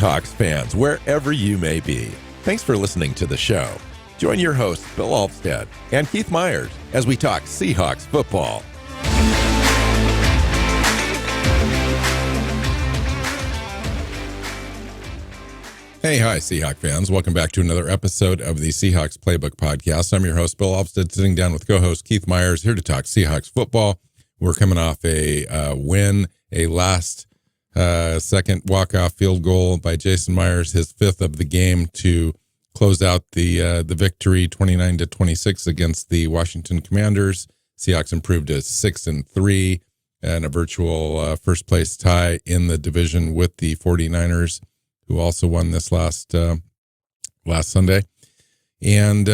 Seahawks fans, wherever you may be. Thanks for listening to the show. Join your hosts, Bill Alvstad and Keith Myers, as we talk Seahawks football. Hey, hi, Seahawks fans. Welcome back to another episode of the Seahawks Playbook podcast. I'm your host, Bill Alvstad, sitting down with co-host Keith Myers, here to talk Seahawks football. We're coming off a win, a last second walk-off field goal by Jason Myers, his fifth of the game, to close out the victory 29-26 against the Washington Commanders. Seahawks improved to 6-3 and a virtual first place tie in the division with the 49ers, who also won this last Sunday. And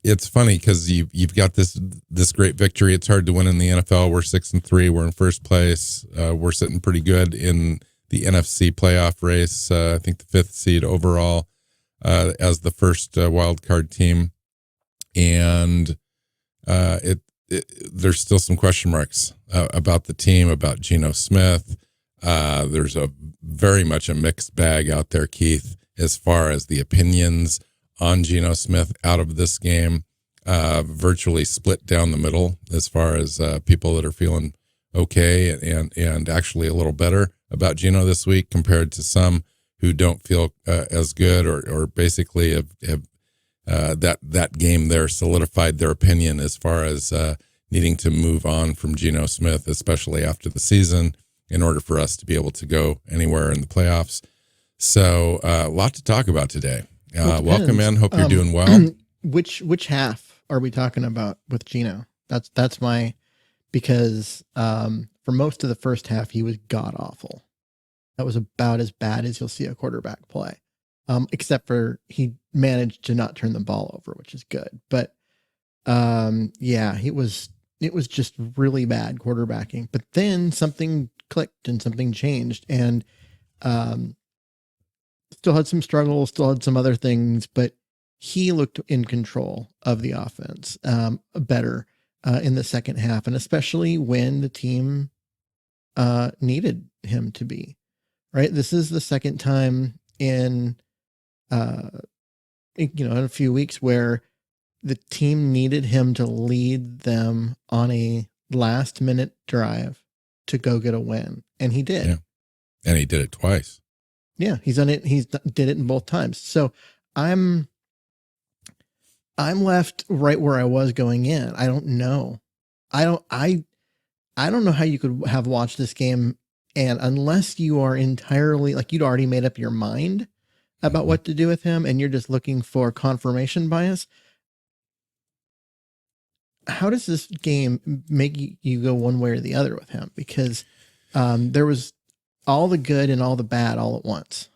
it's funny because you've got this great victory. It's hard to win in the NFL. We're 6-3. We're in first place. We're sitting pretty good in the NFC playoff race. I think the fifth seed overall as the first wild card team. And there's still some question marks about the team, about Geno Smith. There's very much a mixed bag out there, Keith, as far as the opinions on Geno Smith out of this game, virtually split down the middle as far as people that are feeling okay and actually a little better about Geno this week compared to some who don't feel as good or basically have that game there solidified their opinion as far as needing to move on from Geno Smith, especially after the season, in order for us to be able to go anywhere in the playoffs. So a lot to talk about today. Welcome in. Hope you're doing well. Which half are we talking about with Geno? That's my, because for most of the first half, he was god awful. That was about as bad as you'll see a quarterback play. Except for he managed to not turn the ball over, which is good. But yeah, it was just really bad quarterbacking. But then something clicked and something changed, and still had some struggles, still had some other things, but he looked in control of the offense better in the second half, and especially when the team needed him to be. Right, this is the second time in a few weeks where the team needed him to lead them on a last minute drive to go get a win. And he did. Yeah. And he did it twice. Yeah. He's done it. Did it in both times. So I'm left right where I was going in. I don't know. I don't know how you could have watched this game, and unless you are entirely, like, you'd already made up your mind about what to do with him and you're just looking for confirmation bias, how does this game make you go one way or the other with him? Because there was all the good and all the bad all at once.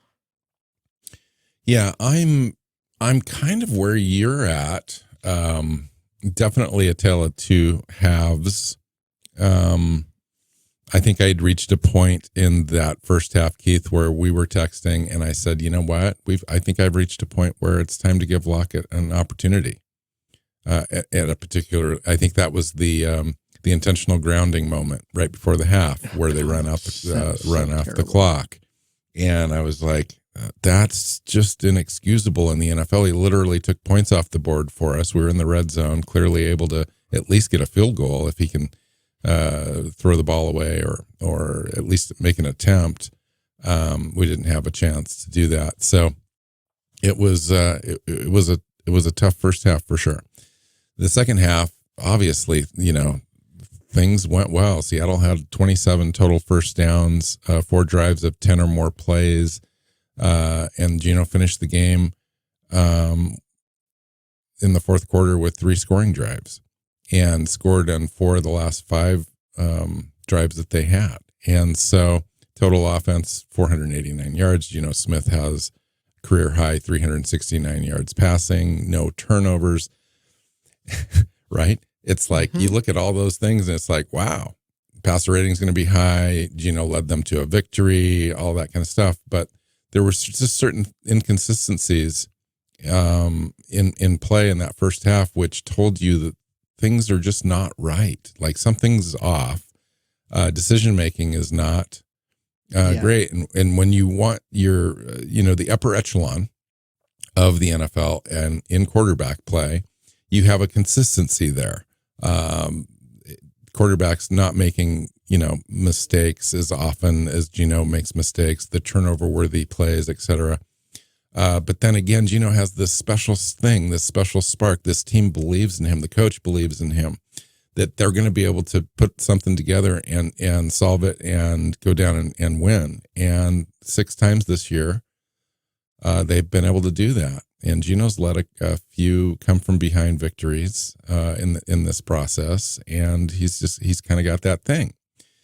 Yeah, I'm kind of where you're at. Definitely a tale of two halves. I think I'd reached a point in that first half, Keith, where we were texting and I said, you know what? I think I've reached a point where it's time to give Lockett an opportunity. At a particular, I think that was the intentional grounding moment right before the half, where they run off the clock, and I was like, that's just inexcusable in the NFL. He literally took points off the board for us. We were in the red zone, clearly able to at least get a field goal if he can throw the ball away or at least make an attempt. We didn't have a chance to do that, so it was a tough first half for sure. The second half, obviously, things went well. Seattle had 27 total first downs, 4 drives of 10 or more plays, and Geno finished the game in the fourth quarter with 3 scoring drives and scored on 4 of the last 5 drives that they had. And so total offense, 489 yards. Geno Smith has career high 369 yards passing, no turnovers. Right? It's like you look at all those things and it's like, wow, passer rating is going to be high. Geno led them to a victory, all that kind of stuff. But there were just certain inconsistencies in play in that first half, which told you that things are just not right. Like something's off. Decision making is not great. And when you want your, the upper echelon of the NFL and in quarterback play, you have a consistency there. Quarterbacks not making, mistakes as often as Geno makes mistakes, the turnover worthy plays, etc. But then again, Geno has this special thing, this special spark. This team believes in him. The coach believes in him, that they're going to be able to put something together and solve it and go down and win. And 6 times this year, they've been able to do that. And Geno's led a few come from behind victories in this process, and he's kind of got that thing.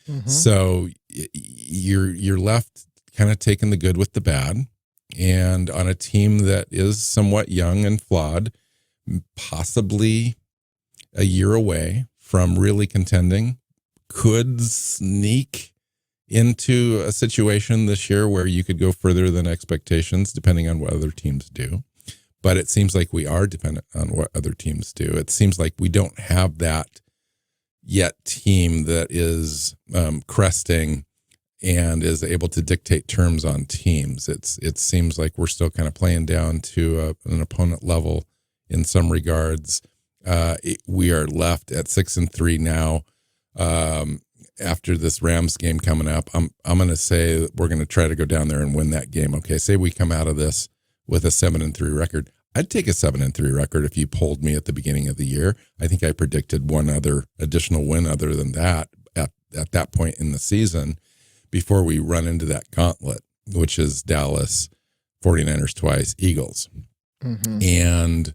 Mm-hmm. So you're left kind of taking the good with the bad, and on a team that is somewhat young and flawed, possibly a year away from really contending, could sneak into a situation this year where you could go further than expectations, depending on what other teams do. But it seems like we are dependent on what other teams do. It seems like we don't have that yet team that is cresting and is able to dictate terms on teams. It seems like we're still kind of playing down to an opponent level in some regards. We are left at 6-3 now. After this Rams game coming up, I'm going to say we're going to try to go down there and win that game. Okay, say we come out of this with a 7-3 record. I'd take a 7-3 record if you polled me at the beginning of the year. I think I predicted one other additional win other than that at that point in the season before we run into that gauntlet, which is Dallas, 49ers twice, Eagles. Mm-hmm. And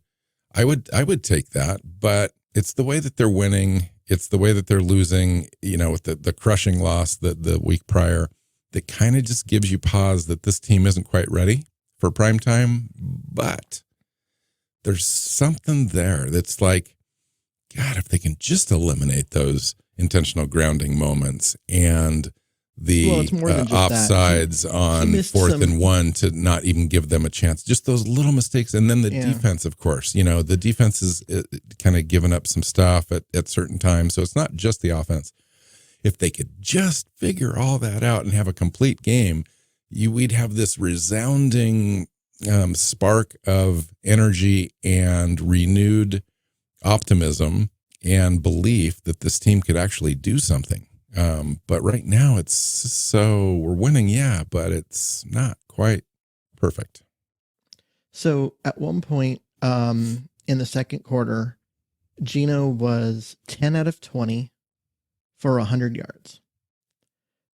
I would take that, but it's the way that they're winning. It's the way that they're losing, with the crushing loss the week prior, that kind of just gives you pause that this team isn't quite ready for prime time. But there's something there that's like, God, if they can just eliminate those intentional grounding moments and the offsides on 4th and 1 to not even give them a chance, just those little mistakes. And then the defense, of course, the defense is kind of giving up some stuff at certain times. So it's not just the offense. If they could just figure all that out and have a complete game, we'd have this resounding spark of energy and renewed optimism and belief that this team could actually do something. But right now we're winning, but it's not quite perfect. So at one point in the second quarter, Geno was 10 out of 20 for 100 yards,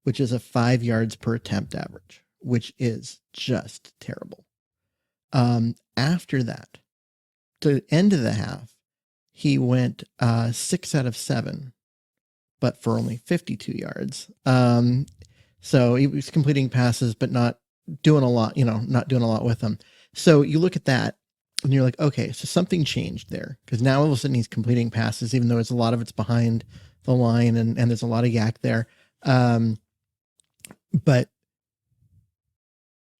which is a 5 yards per attempt average, which is just terrible. After that, the end of the half, he went 6 out of 7. But for only 52 yards. So he was completing passes, but not doing a lot, not doing a lot with them. So you look at that and you're like, okay, so something changed there. Because now all of a sudden he's completing passes, even though a lot of it's behind the line and there's a lot of yak there. But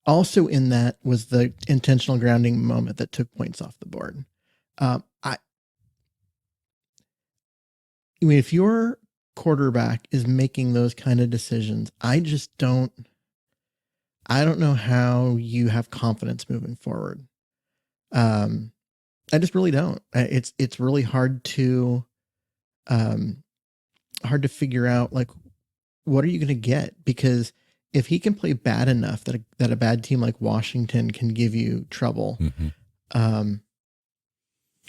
also in that was the intentional grounding moment that took points off the board. I mean, if you're quarterback is making those kind of decisions, I don't know how you have confidence moving forward. I just really don't. It's really hard to figure out, like, what are you going to get? Because if he can play bad enough that a bad team like Washington can give you trouble, mm-hmm.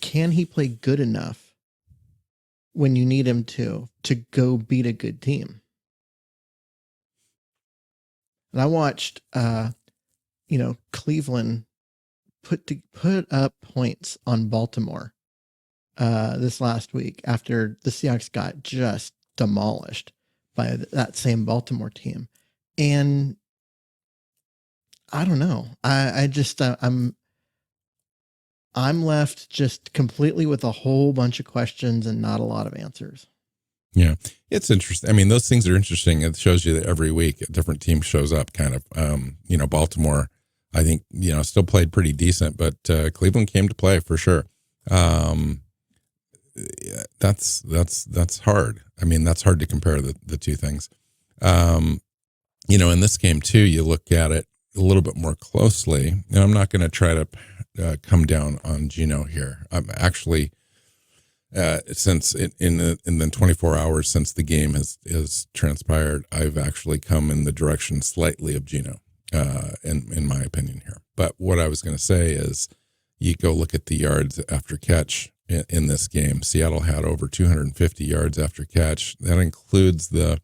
Can he play good enough when you need him to go beat a good team? And I watched, Cleveland put up points on Baltimore this last week after the Seahawks got just demolished by that same Baltimore team. And I don't know. I'm left just completely with a whole bunch of questions and not a lot of answers. Yeah, it's interesting. I mean, those things are interesting. It shows you that every week a different team shows up kind of. Baltimore, I think, still played pretty decent, but Cleveland came to play for sure. That's hard. I mean, that's hard to compare the two things. in this game too, you look at it a little bit more closely. And I'm not going to try to come down on Geno here. I'm actually, since in the 24 hours since the game has transpired, I've actually come in the direction slightly of Geno, in my opinion here. But what I was going to say is, you go look at the yards after catch in this game. Seattle had over 250 yards after catch. That includes the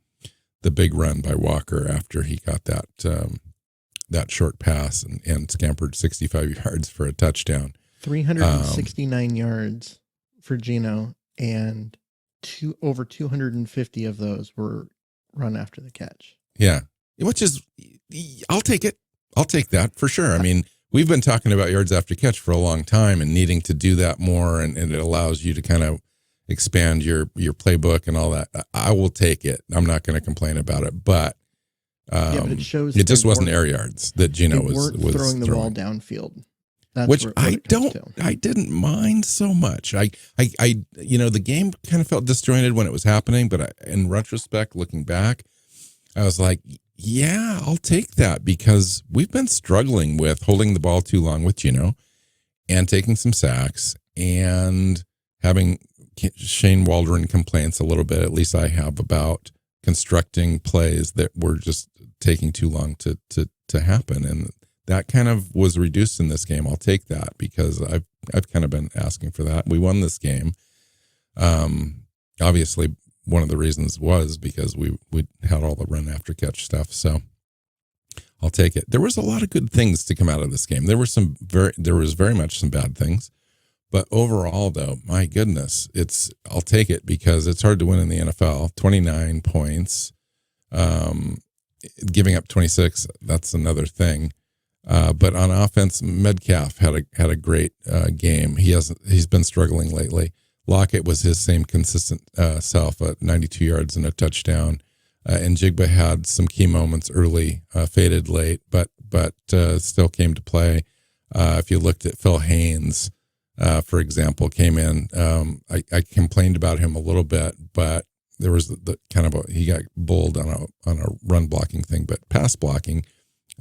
big run by Walker after he got that short pass and scampered 65 yards for a touchdown. 369 yards for Geno, and over 250 of those were run after the catch. Yeah, which is, I'll take it. I'll take that for sure. I mean, we've been talking about yards after catch for a long time and needing to do that more, and it allows you to kind of expand your playbook and all that. I will take it. I'm not going to complain about it, but but it shows it just wasn't air yards that Geno was throwing the ball downfield. That's which I didn't mind so much. I the game kind of felt disjointed when it was happening, but in retrospect, looking back, I was like, yeah, I'll take that, because we've been struggling with holding the ball too long with Geno and taking some sacks and having Shane Waldron complaints a little bit, at least I have, about constructing plays that were just taking too long to happen. And that kind of was reduced in this game. I'll take that, because I've kind of been asking for that. We won this game. Obviously, one of the reasons was because we had all the run after catch stuff. So I'll take it. There was a lot of good things to come out of this game. There was very much some bad things, but overall, though, my goodness, I'll take it, because it's hard to win in the NFL. 29 points, giving up 26. That's another thing. But on offense, Metcalf had a great game. He's been struggling lately. Lockett was his same consistent self at 92 yards and a touchdown. And Jigba had some key moments early, faded late, but still came to play. If you looked at Phil Haynes, for example, came in. I complained about him a little bit, but there was the kind of he got bowled on a run blocking thing, but pass blocking.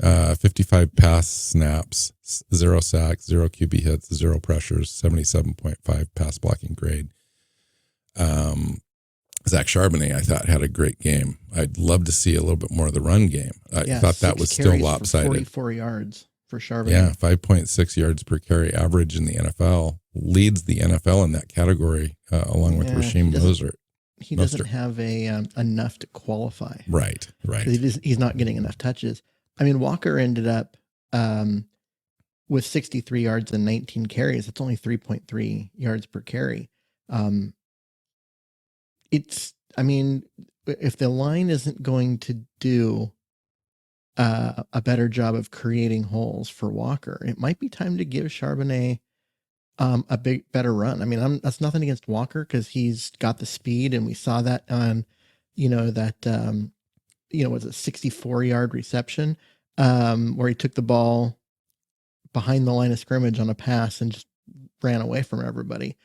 55 pass snaps, 0 sacks, 0 QB hits, 0 pressures, 77.5 pass blocking grade. Zach Charbonnet, I thought, had a great game. I'd love to see a little bit more of the run game. I thought that was still lopsided. 44 yards for Charbonnet. Yeah, 5.6 yards per carry average in the NFL. Leads the NFL in that category, along with Rasheem Mostert. He doesn't have enough to qualify. Right. He's not getting enough touches. I mean, Walker ended up with 63 yards and 19 carries. That's only 3.3 yards per carry. If the line isn't going to do a better job of creating holes for Walker, it might be time to give Charbonnet a better run. I mean, that's nothing against Walker, because he's got the speed, and we saw that on, was a 64-yard reception where he took the ball behind the line of scrimmage on a pass and just ran away from everybody.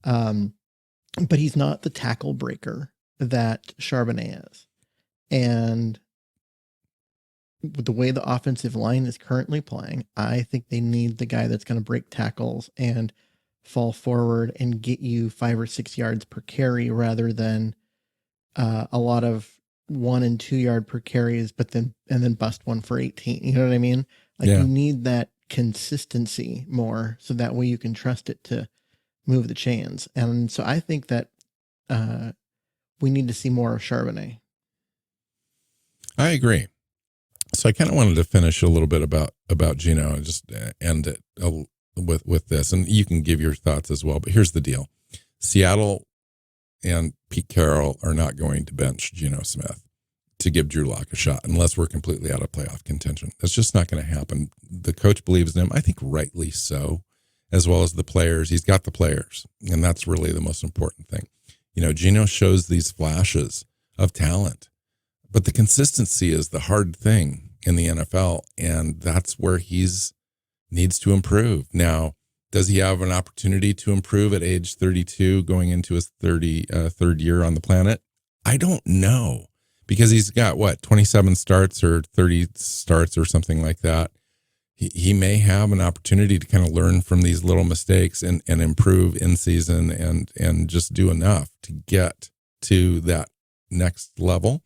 But he's not the tackle breaker that Charbonnet is. And with the way the offensive line is currently playing, I think they need the guy that's going to break tackles and fall forward and get you 5 or 6 yards per carry, rather than a lot of 1 and 2 yard per carries, and then bust one for 18. You know what I mean? You need that consistency more, so that way you can trust it to move the chains. And so I think that we need to see more of Charbonnet. I agree. So I kind of wanted to finish a little bit about Geno and just end it with this, and you can give your thoughts as well. But here's the deal: Seattle and Pete Carroll are not going to bench Geno Smith to give Drew Lock a shot unless we're completely out of playoff contention. That's just not going to happen. The coach believes in him, I think rightly so, as well as the players. He's got the players, and that's really the most important thing. Geno shows these flashes of talent, but the consistency is the hard thing in the NFL, and that's where he's needs to improve. Now, does he have an opportunity to improve at age 32 going into his third year on the planet? I don't know, because he's got 27 starts or 30 starts or something like that. He may have an opportunity to kind of learn from these little mistakes and improve in season and just do enough to get to that next level.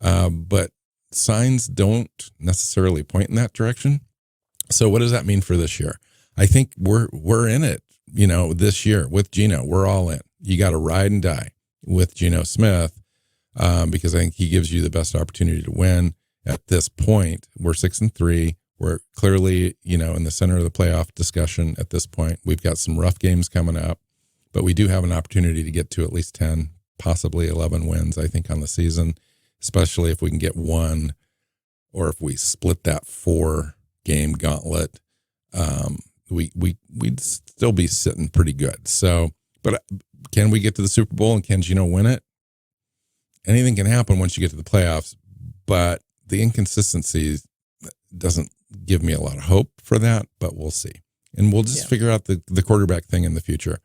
But signs don't necessarily point in that direction. So what does that mean for this year? I think we're in it, this year with Geno. We're all in. You got to ride and die with Geno Smith because I think he gives you the best opportunity to win at this point. We're 6-3. We're clearly, in the center of the playoff discussion at this point. We've got some rough games coming up, but we do have an opportunity to get to at least 10, possibly 11 wins, I think, on the season, especially if we can get one or if we split that 4-game gauntlet. We'd still be sitting pretty good. So, but can we get to the Super Bowl and can Geno win it? Anything can happen once you get to the playoffs, but the inconsistency doesn't give me a lot of hope for that, but we'll see. And we'll just figure out the quarterback thing in the future.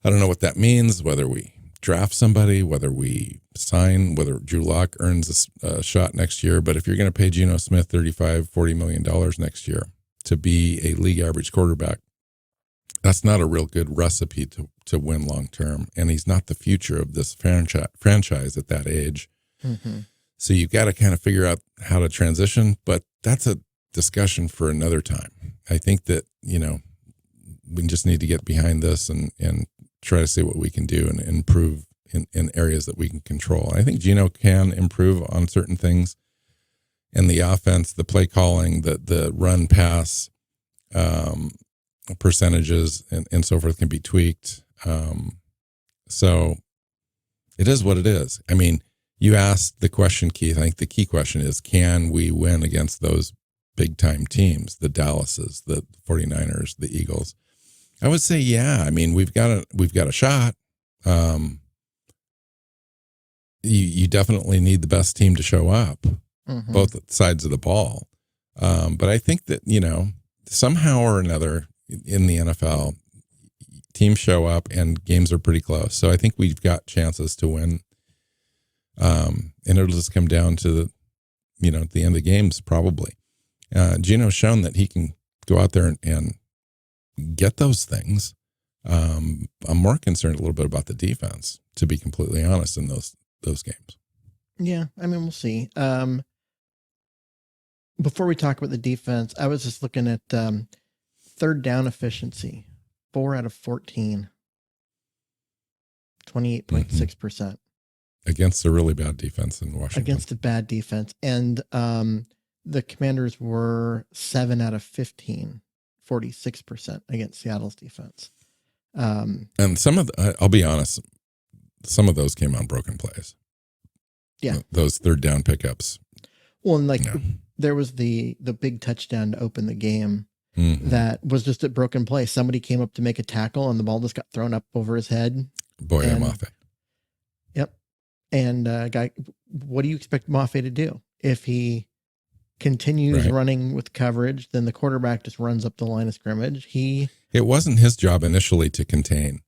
I don't know what that means, whether we draft somebody, whether we sign, whether Drew Lock earns a shot next year. But if you're going to pay Geno Smith $35-40 million next year to be a league average quarterback, that's not a real good recipe to win long term. And he's not the future of this franchise at that age. Mm-hmm. So you've got to kind of figure out how to transition, but that's a discussion for another time. I think that, we just need to get behind this and try to see what we can do and improve in areas that we can control. I think Geno can improve on certain things, and the offense, the play calling, the run pass percentages and so forth can be tweaked. So it is what it is. I mean, you asked the question, Keith. I think the key question is, can we win against those big-time teams, the Dallases, the 49ers, the Eagles? I would say, yeah. I mean, we've got a shot. You definitely need the best team to show up, both sides of the ball. But I think that, somehow or another in the NFL, teams show up and games are pretty close. So I think we've got chances to win. And it'll just come down to at the end of the games, probably. Geno's shown that he can go out there and get those things. I'm more concerned a little bit about the defense, to be completely honest, in those games. Yeah, I mean, we'll see. Before we talk about the defense, I was just looking at third down efficiency, 4 out of 14, 28.6%. Against a really bad defense in Washington. Against a bad defense. And the Commanders were 7 out of 15, 46% against Seattle's defense. And some of I'll be honest, some of those came on broken plays. Yeah. Those third down pickups. Well, and there was the big touchdown to open the game that was just a broken play. Somebody came up to make a tackle and the ball just got thrown up over his head. Boy, Mafe. Yep. And what do you expect Mafe to do? If he continues running with coverage, then the quarterback just runs up the line of scrimmage. It wasn't his job initially to contain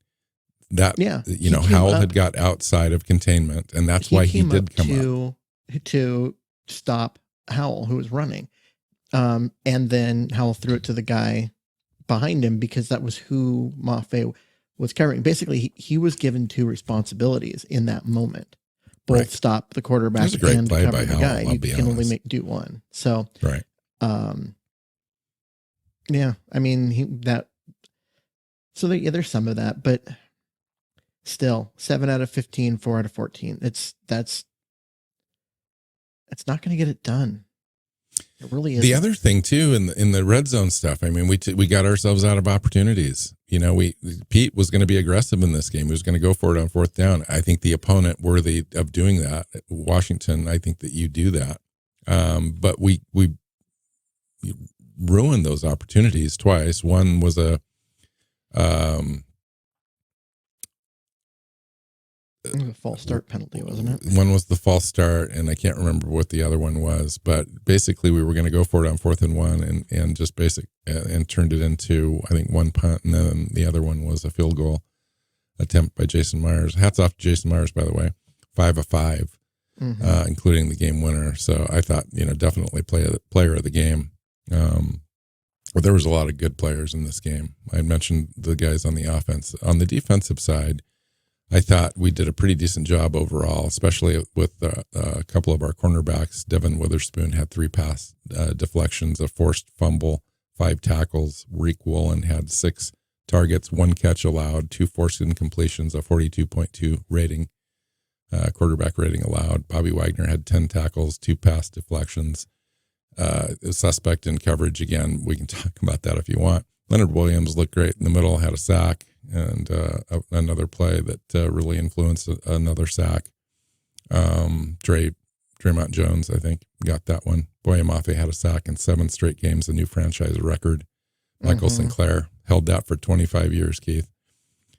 that. Yeah. Howell had got outside of containment, and that's why he did come up to stop Howell, who was running. And then Howell threw it to the guy behind him because that was who Mafe was covering. Basically, he was given 2 responsibilities in that moment. Both stop the quarterback and cover the guy. You can only do one. So, yeah, I mean, there's some of that, but still 7 out of 15, 4 out of 14. It's not going to get it done. It really is. The other thing too, in the red zone stuff, I mean, we got ourselves out of opportunities. Pete was going to be aggressive in this game. He was going to go for it on 4th down. I think the opponent worthy of doing that, Washington, I think that you do that. But we ruined those opportunities twice. One was a false start penalty, wasn't it? One was the false start, and I can't remember what the other one was. But basically, we were going to go for it on 4th and 1, and just and turned it into, I think, 1 punt, and then the other one was a field goal attempt by Jason Myers. Hats off to Jason Myers, by the way, 5 of 5 including the game winner. So I thought, definitely player of the game. But there was a lot of good players in this game. I had mentioned the guys on the offense. On the defensive side, I thought we did a pretty decent job overall, especially with a couple of our cornerbacks. Devin Witherspoon had 3 pass deflections, a forced fumble, 5 tackles. Reek Woolen had 6 targets, 1 catch allowed, 2 forced incompletions, a 42.2 rating, quarterback rating allowed. Bobby Wagner had 10 tackles, 2 pass deflections. Suspect in coverage again. We can talk about that if you want. Leonard Williams looked great in the middle, had a sack, and another play that really influenced another sack. Draymond Jones, I think, got that one. Boye Mafe had a sack in 7 straight games, a new franchise record. Michael Sinclair held that for 25 years, Keith.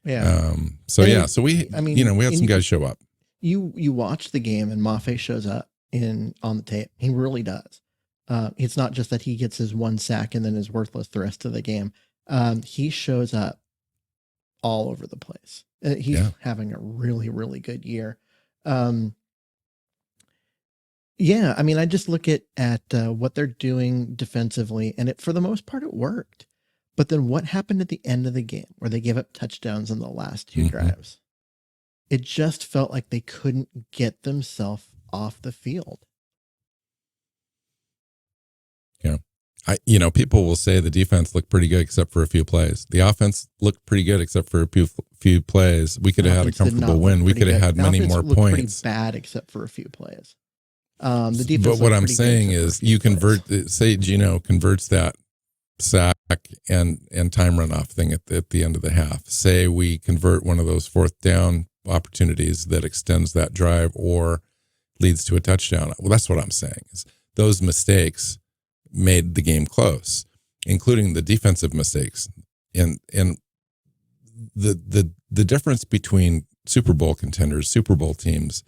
Yeah. So we had some guys show up. You watch the game and Mafe shows up on the tape. He really does. It's not just that he gets his 1 sack and then is worthless the rest of the game. He shows up all over the place. He's having a really, really good year. I just look at what they're doing defensively, and for the most part, it worked. But then what happened at the end of the game where they gave up touchdowns in the last 2 drives? It just felt like they couldn't get themselves off the field. Yeah. People will say the defense looked pretty good except for a few plays. The offense looked pretty good except for a few plays. We could have had a comfortable win. We could have had many more points. Pretty bad except for a few plays. The defense. But what I'm saying is, you say Gino converts that sack and time runoff thing at the end of the half. Say we convert one of those 4th down opportunities that extends that drive or leads to a touchdown. Well, that's what I'm saying is those mistakes made the game close, including the defensive mistakes. And the difference between Super Bowl contenders, Super Bowl teams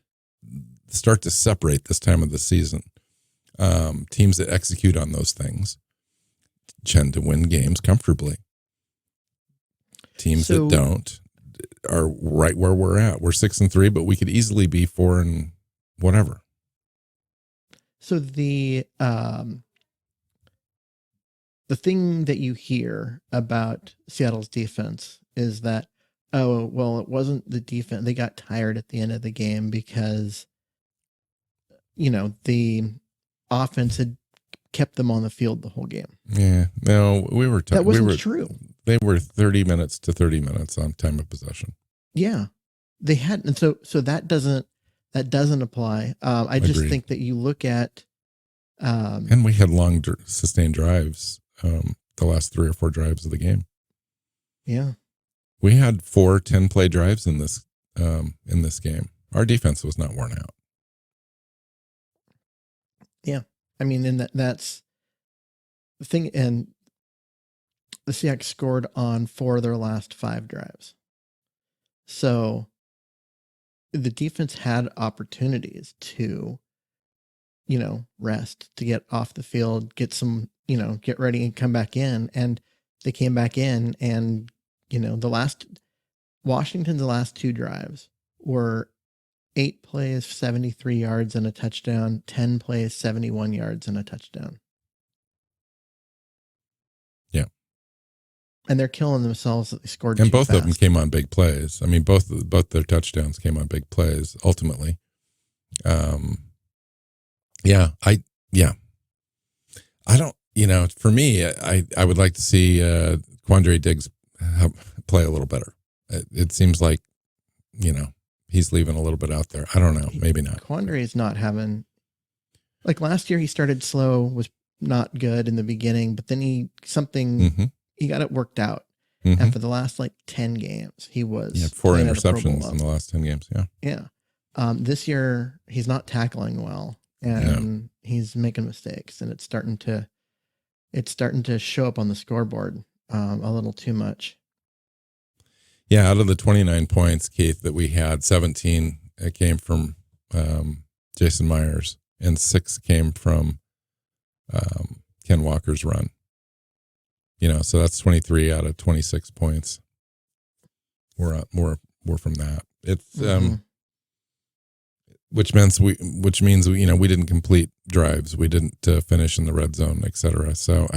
start to separate this time of the season. Teams that execute on those things tend to win games comfortably. Teams that don't are right where we're at. We're 6-3, but we could easily be 4 and whatever. So the thing that you hear about Seattle's defense is that, it wasn't the defense. They got tired at the end of the game because, the offense had kept them on the field the whole game. Yeah. No, that wasn't true. They were 30 minutes to 30 minutes on time of possession. Yeah, they had. And so that doesn't apply. I just think that you look at, and we had long sustained drives. The last 3 or 4 drives of the game. Yeah. We had 4 10-play drives in this game. Our defense was not worn out. Yeah. And that's the thing. And the Seahawks scored on 4 of their last 5 drives. So the defense had opportunities to, rest, to get off the field, get some, get ready and come back in. And they came back in and, Washington's last 2 drives were 8 plays, 73 yards and a touchdown, 10 plays, 71 yards and a touchdown. Yeah. And they're killing themselves that they scored. And both of them came on big plays. I mean, both their touchdowns came on big plays ultimately. I don't, for me, I would like to see Quandre Diggs play a little better. It seems like, he's leaving a little bit out there. I don't know. Maybe not. Quandre is not having, like last year he started slow, was not good in the beginning, but then he got it worked out. And for the last 10 games, he was. He had 4 interceptions in the last 10 games. Yeah. Yeah. This year he's not tackling well and he's making mistakes, and it's starting to show up on the scoreboard a little too much. Yeah, out of the 29 points, Keith, that we had, 17 came from Jason Myers, and 6 came from Ken Walker's run. So that's 23 out of 26 points. We're from that. It's which means we we didn't complete drives, we didn't finish in the red zone, etc. So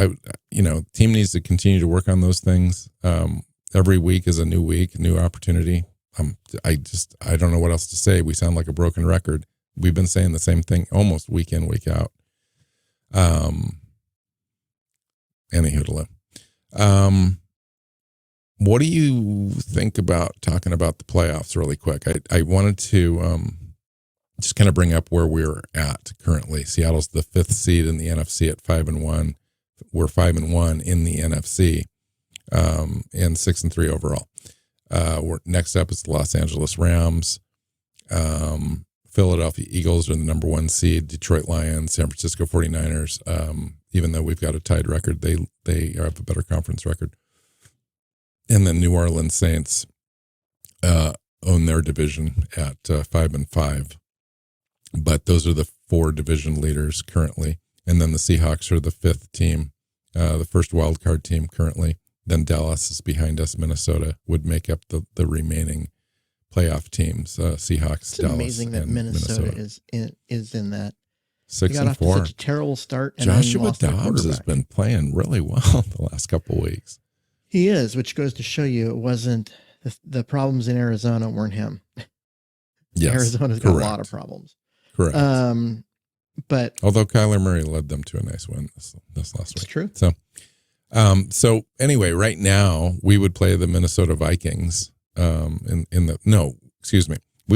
team needs to continue to work on those things. Every week is a new week, new opportunity. I don't know what else to say. We sound like a broken record. We've been saying the same thing almost week in, week out. Anywho, what do you think about talking about the playoffs really quick? I wanted to just kind of bring up where we're at currently. Seattle's the 5th seed in the NFC at 5-1. We're 5-1 in the NFC, and 6-3 overall. Next up is the Los Angeles Rams. Philadelphia Eagles are the number 1 seed. Detroit Lions, San Francisco 49ers. Even though we've got a tied record, they have a better conference record. And then New Orleans Saints own their division at 5-5. But those are the 4 division leaders currently. And then the Seahawks are the 5th team, the first wild card team currently. Then Dallas is behind us. Minnesota would make up the remaining playoff teams. Seahawks, it's Dallas, amazing that and Minnesota is in that. 6-4. Such a terrible start. And Joshua Dobbs has been playing really well the last couple of weeks. He is, which goes to show you it wasn't the problems in Arizona weren't him. Yes, Arizona's got a lot of problems. Correct. But although Kyler Murray led them to a nice win this last week. It's true. So anyway, right now we would play the Minnesota Vikings. We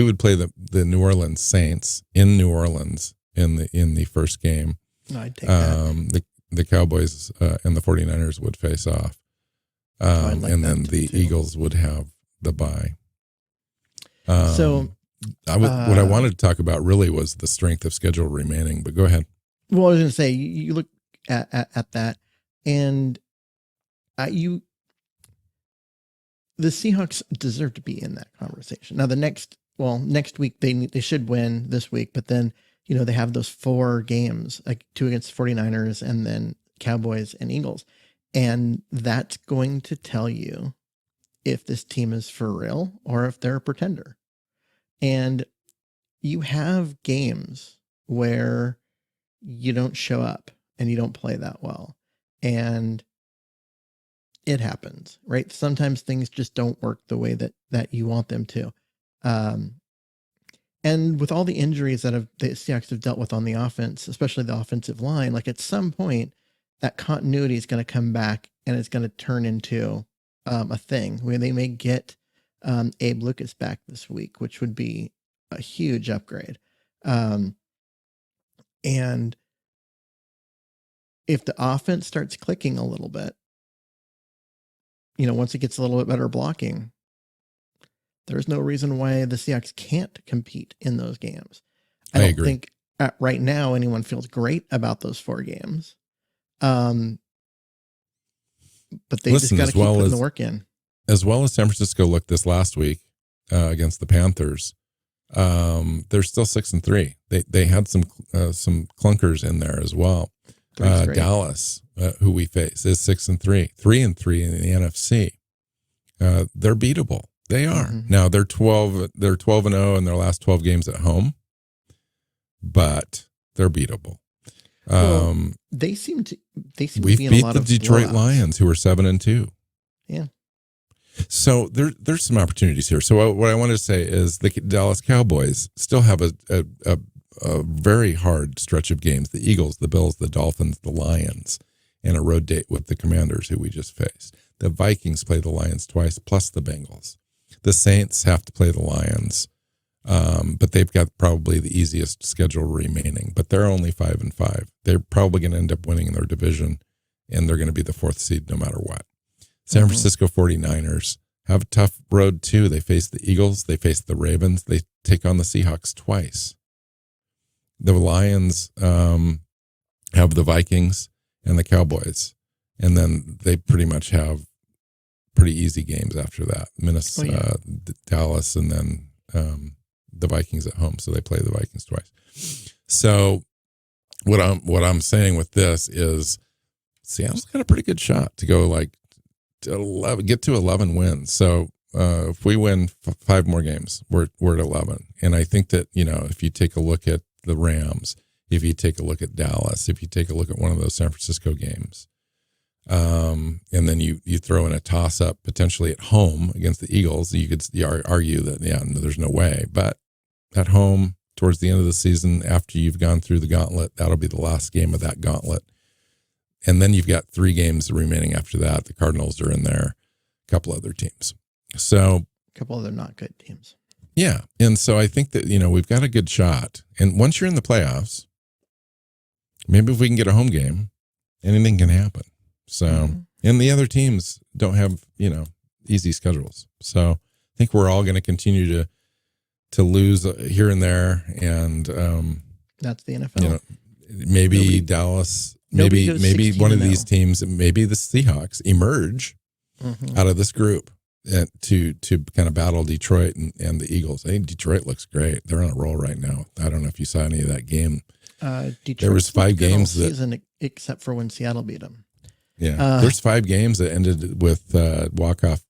would play the New Orleans Saints in New Orleans in the first game. No, I'd take that. The Cowboys and the 49ers would face off. And then the Eagles would have the bye. What I wanted to talk about really was the strength of schedule remaining, but go ahead. Well, I was going to say, you look at that, and the Seahawks deserve to be in that conversation. Now, next week they should win this week, but then they have those 4 games, like 2 against 49ers, and then Cowboys and Eagles, and that's going to tell you if this team is for real or if they're a pretender. And you have games where you don't show up and you don't play that well. And it happens, right? Sometimes things just don't work the way that you want them to. And with all the injuries that the Seahawks have dealt with on the offense, especially the offensive line, like at some point that continuity is going to come back and it's going to turn into a thing where they may get Abe Lucas back this week, which would be a huge upgrade. And if the offense starts clicking a little bit, once it gets a little bit better blocking, there's no reason why the Seahawks can't compete in those games. I don't think right now anyone feels great about those 4 games. But they just got to keep putting the work in. As well as San Francisco looked this last week against the Panthers, they're still 6-3. They had some clunkers in there as well. Dallas, who we face, is 6-3, 3-3 in the NFC. They're beatable. They are. Mm-hmm. Now they're 12-0 in their last 12 games at home, but they're beatable. They seem to be in beat a lot the of Detroit blowouts. Lions, who are 7-2. Yeah. So there's some opportunities here. So what I wanted to say is the Dallas Cowboys still have a very hard stretch of games. The Eagles, the Bills, the Dolphins, the Lions, and a road date with the Commanders, who we just faced. The Vikings play the Lions twice, plus the Bengals. The Saints have to play the Lions, but they've got probably the easiest schedule remaining. But they're only 5-5. They're probably going to end up winning their division, and they're going to be the 4th seed no matter what. San Francisco 49ers have a tough road too. They face the Eagles. They face the Ravens. They take on the Seahawks twice. The Lions have the Vikings and the Cowboys. And then they pretty much have pretty easy games after that. Minnesota, Dallas, and then the Vikings at home. So they play the Vikings twice. So what I'm saying with this is Seattle's got a pretty good shot to go get to 11 wins. So if we win 5 more games, we're at 11. And I think that, if you take a look at the Rams, if you take a look at Dallas, if you take a look at one of those San Francisco games, and then you throw in a toss up potentially at home against the Eagles, you could argue that, there's no way. But at home, towards the end of the season, after you've gone through the gauntlet, that'll be the last game of that gauntlet. And then you've got 3 games remaining after that. The Cardinals are in there, a couple other teams. So a couple other not good teams. Yeah. And so I think that, we've got a good shot. And once you're in the playoffs, maybe if we can get a home game, anything can happen. So, and the other teams don't have, easy schedules. So I think we're all going to continue to lose here and there. And that's the NFL. Maybe Dallas, maybe one of these teams, maybe the Seahawks emerge out of this group to kind of battle Detroit and the Eagles. I think Detroit looks great. They're on a roll right now. I don't know if you saw any of that game. Detroit, there was 5 games season, except for when Seattle beat them. Yeah, there's 5 games that ended with walk-off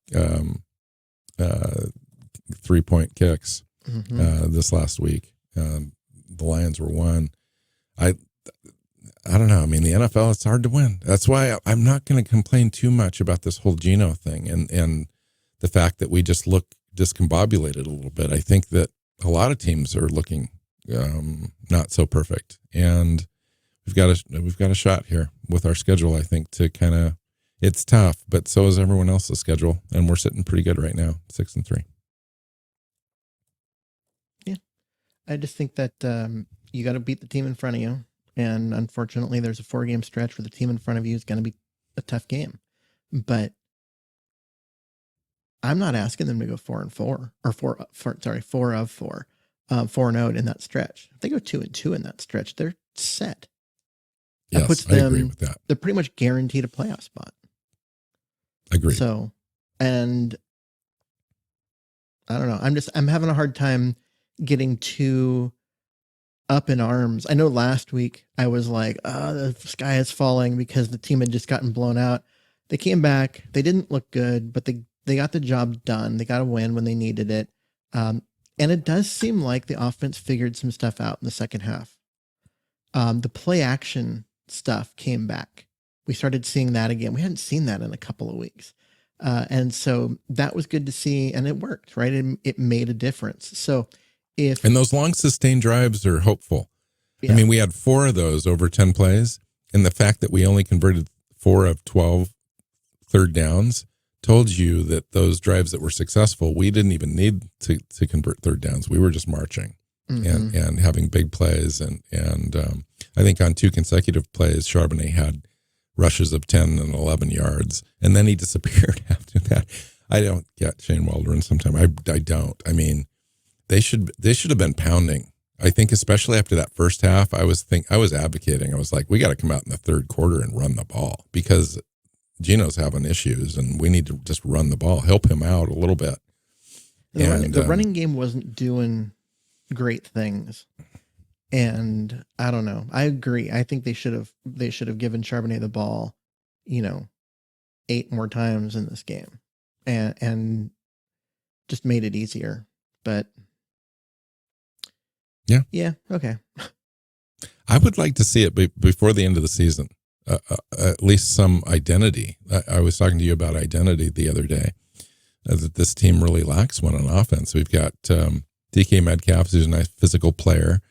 3-point kicks this last week. The Lions were 1. I don't know. I mean, the NFL, it's hard to win. That's why I'm not going to complain too much about this whole Geno thing and the fact that we just look discombobulated a little bit. I think that a lot of teams are looking not so perfect, and we've got a shot here with our schedule. I think to kind of, it's tough, but so is everyone else's schedule, and we're sitting pretty good right now, 6-3. Yeah, I just think that you got to beat the team in front of you. And unfortunately, there's a 4-game stretch where the team in front of you is going to be a tough game. But I'm not asking them to go 4-4 or 4 of 4, 4-0 in that stretch. If they go 2-2 in that stretch, they're set. That puts them, I agree with that. They're pretty much guaranteed a playoff spot. Agreed. So, and I don't know. I'm having a hard time getting too up in arms. I know last week I was like, the sky is falling because the team had just gotten blown out. They came back. They didn't look good, but they got the job done. They got a win when they needed it. And it does seem like the offense figured some stuff out in the second half. The play action stuff came back. We started seeing that again. We hadn't seen that in a couple of weeks. And so that was good to see, and it worked, right? It made a difference. So and those long sustained drives are hopeful. Yeah. I mean, we had 4 of those over 10 plays, and the fact that we only converted 4 of 12 third downs told you that those drives that were successful, we didn't even need to convert third downs. We were just marching and having big plays. And I think on 2 consecutive plays, Charbonnet had rushes of 10 and 11 yards, and then he disappeared after that. I don't get Shane Waldron sometimes. I don't. I mean, they should have been pounding. I think especially after that first half, I was advocating. I was like, we got to come out in the third quarter and run the ball because Geno's having issues and we need to just run the ball, help him out a little bit. The running game wasn't doing great things. And I don't know. I agree. I think they should have given Charbonnet the ball, 8 more times in this game and just made it easier. But yeah. Okay. I would like to see it before the end of the season, at least some identity. I was talking to you about identity the other day, that this team really lacks one on offense. We've got DK Metcalf, who's a nice physical player,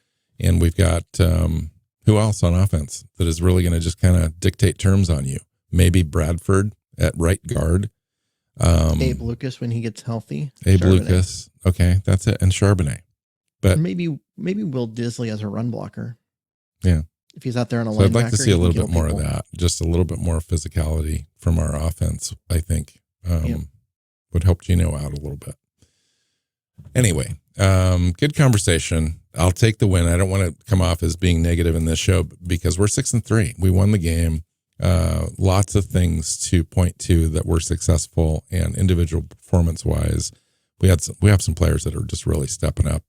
and we've got who else on offense that is really going to just kind of dictate terms on you? Maybe Bradford at right guard. Abe Lucas when he gets healthy. Abe Charbonnet. Lucas. Okay, that's it. And Charbonnet. But maybe Will Disley as a run blocker. Yeah. If he's out there on a linebacker. So I'd like to see a little bit more of that. Just a little bit more physicality from our offense, I think, would help Geno out a little bit. Anyway, good conversation. I'll take the win. I don't want to come off as being negative in this show because we're 6-3. We won the game. Lots of things to point to that were successful, and individual performance wise, we have some players that are just really stepping up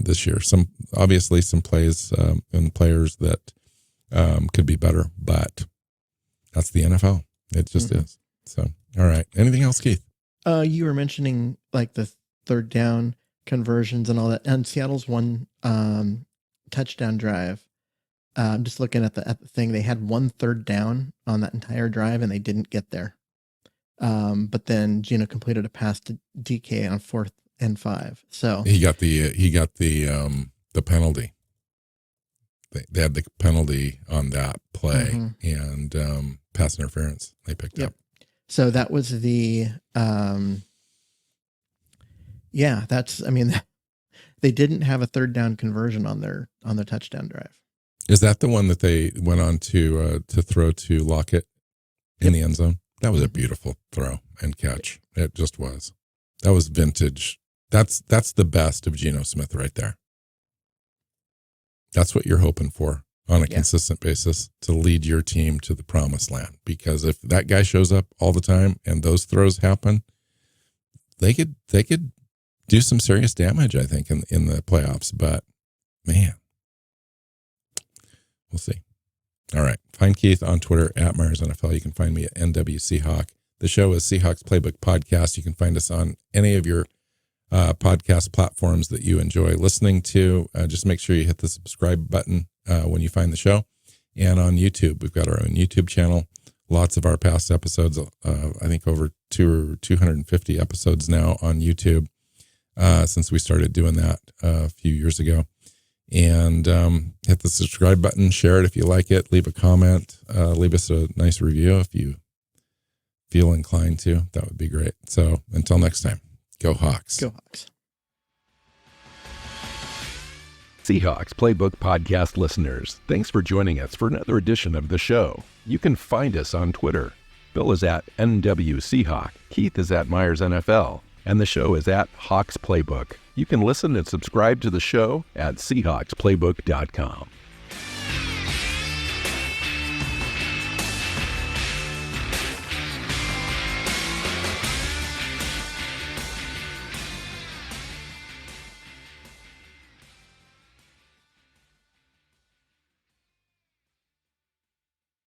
this year. Some plays and players that could be better, but that's the NFL. It just is. So, all right. Anything else, Keith? You were mentioning like the third down conversions and all that, and Seattle's one touchdown drive. I'm just looking at the thing. They had 1 third down on that entire drive, and they didn't get there. But then Gino completed a pass to DK on 4th and 5. So he got the penalty. They had the penalty on that play and pass interference they picked up. So that was the they didn't have a third down conversion on their touchdown drive. Is that the one that they went on to throw to Lockett in the end zone? That was a beautiful throw and catch. It just was. That was vintage. That's the best of Geno Smith right there. That's what you're hoping for on a consistent basis, to lead your team to the promised land. Because if that guy shows up all the time and those throws happen, they could do some serious damage, I think, in the playoffs. But man, we'll see. All right. Find Keith on Twitter at Myers NFL. You can find me at NWChawk. The show is Seahawks Playbook Podcast. You can find us on any of your podcast platforms that you enjoy listening to. Just make sure you hit the subscribe button when you find the show. And on YouTube, we've got our own YouTube channel. Lots of our past episodes, I think over 250 episodes now on YouTube since we started doing that a few years ago. And hit the subscribe button, share it if you like it, leave a comment, leave us a nice review if you feel inclined to. That would be great. So until next time, go Hawks. Go Hawks. Seahawks Playbook Podcast listeners, thanks for joining us for another edition of the show. You can find us on Twitter. Bill is at NWChawk, Keith is at Myers NFL, and the show is at Hawks Playbook. You can listen and subscribe to the show at SeahawksPlaybook.com.